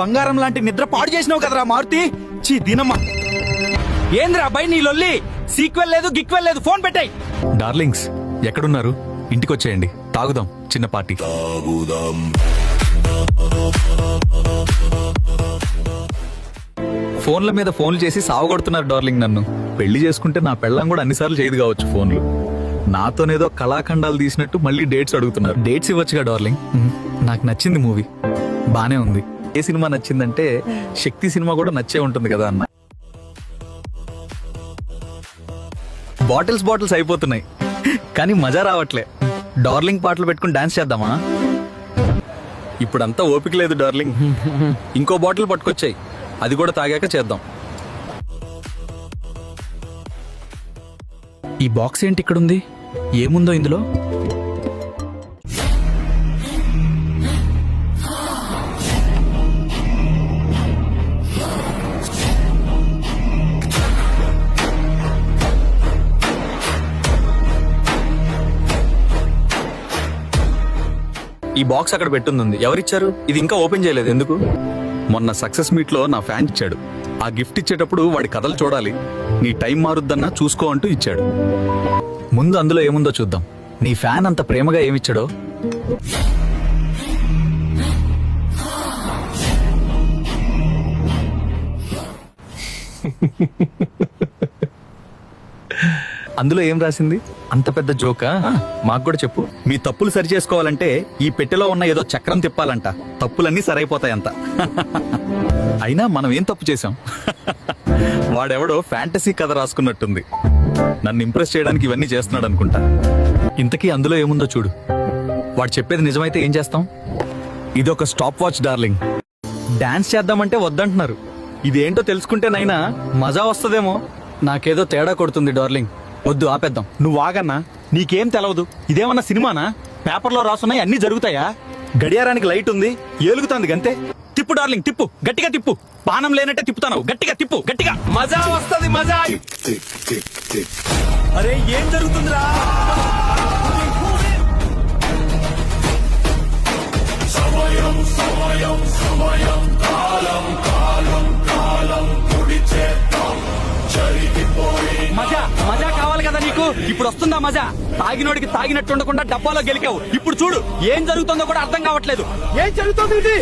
బంగారం లాంటి నిద్ర పాడు చేసినావు కదరా మారుతి. చీ దీనమ్మా. ఏంద్రా అబ్బాయి నీ లొల్లి? సీక్వెల్ లేదు గిక్వెల్ లేదు, ఫోన్ పెట్టాయి. డార్లింగ్స్ ఎక్కడున్నారు? ఇంటికి వచ్చేయండి, తాగుదాం చిన్న పార్టీ. ఫోన్ల మీద ఫోన్లు చేసి సావగొడుతున్నారు డార్లింగ్ నన్ను. పెళ్లి చేసుకుంటే నా పెళ్ళం కూడా అన్నిసార్లు చేయదు కావచ్చు ఫోన్లు. నాతోనేదో కళాఖండాలు తీసినట్టు మళ్ళీ డేట్స్ అడుగుతున్నారు. డేట్స్ ఇవ్వచ్చుగా డార్లింగ్. నాకు నచ్చింది మూవీ, బానే ఉంది. ఏ సినిమా నచ్చిందంటే శక్తి సినిమా కూడా నచ్చే ఉంటుంది కదా అన్న. బాటిల్స్ అయిపోతున్నాయి కానీ మజా రావట్లే. డార్లింగ్ పాటలు పెట్టుకుని డాన్స్ చేద్దామా? ఇప్పుడంతా ఓపిక లేదు డార్లింగ్. ఇంకో బాటిల్ పట్టుకొచ్చాయి, అది కూడా తాగాక చేద్దాం. ఈ బాక్స్ ఏంటి ఇక్కడుంది? ఏముందో ఇందులో? ఈ బాక్స్ అక్కడ పెట్టుంది, ఎవరిచ్చారు? ఇది ఇంకా ఓపెన్ చేయలేదు ఎందుకు? మొన్న సక్సెస్ మీట్ లో నా ఫ్యాన్ ఇచ్చాడు. ఆ గిఫ్ట్ ఇచ్చేటప్పుడు వాడి కథలు చూడాలి. నీ టైం మారుద్దన్నా చూసుకో అంటూ ఇచ్చాడు. ముందు అందులో ఏముందో చూద్దాం. నీ ఫ్యాన్ అంత ప్రేమగా ఏమిచ్చాడో. అందులో ఏం రాసింది? అంత పెద్ద జోకా? మాకు కూడా చెప్పు. మీ తప్పులు సరి చేసుకోవాలంటే ఈ పెట్టెలో ఉన్న ఏదో చక్రం తిప్పాలంట, తప్పులన్నీ సరైపోతాయంట. అయినా మనం ఏం తప్పు చేశాం? వాడెవడో ఫ్యాంటసీ కథ రాసుకున్నట్టుంది. నన్ను ఇంప్రెస్ చేయడానికి ఇవన్నీ చేస్తున్నాడు అనుకుంటా. ఇంతకీ అందులో ఏముందో చూడు. వాడు చెప్పేది నిజమైతే ఏం చేస్తాం? ఇదొక స్టాప్ వాచ్ డార్లింగ్. డాన్స్ చేద్దామంటే వద్దంటున్నారు. ఇదేంటో తెలుసుకుంటేనైనా మజా వస్తుందేమో. నాకేదో తేడా కొడుతుంది డార్లింగ్. వద్దు, ఆపేద్దాం. నువ్వు ఆగన్నా, నీకేం తెలవదు. ఇదేమన్నా సినిమానా? పేపర్లో రాసున్నాయి, అన్ని జరుగుతాయా? గడియారానికి లైట్ ఉంది, ఏలుగుతుంది గంతే. తిప్పు డార్లింగ్, తిప్పు, గట్టిగా తిప్పు. పానం లేనట్టే తిప్పుతాను, గట్టిగా తిప్పు, గట్టిగా. మజా వస్తుంది, మజా. అరే ఏం జరుగుతుందిరా? సమయం సమయం సమయం, కాలం కాలం కాలం, కుడిచేద్దాం జరిగిపోయి. మజా మజా కావాలి కదా నీకు? ఇప్పుడు వస్తుందా మజా? తాగినోడికి తాగినట్టు ఉండకుండా డబ్బాలో గెలికావు. ఇప్పుడు చూడు ఏం జరుగుతుందో కూడా అర్థం కావట్లేదు. ఏం జరుగుతుంది?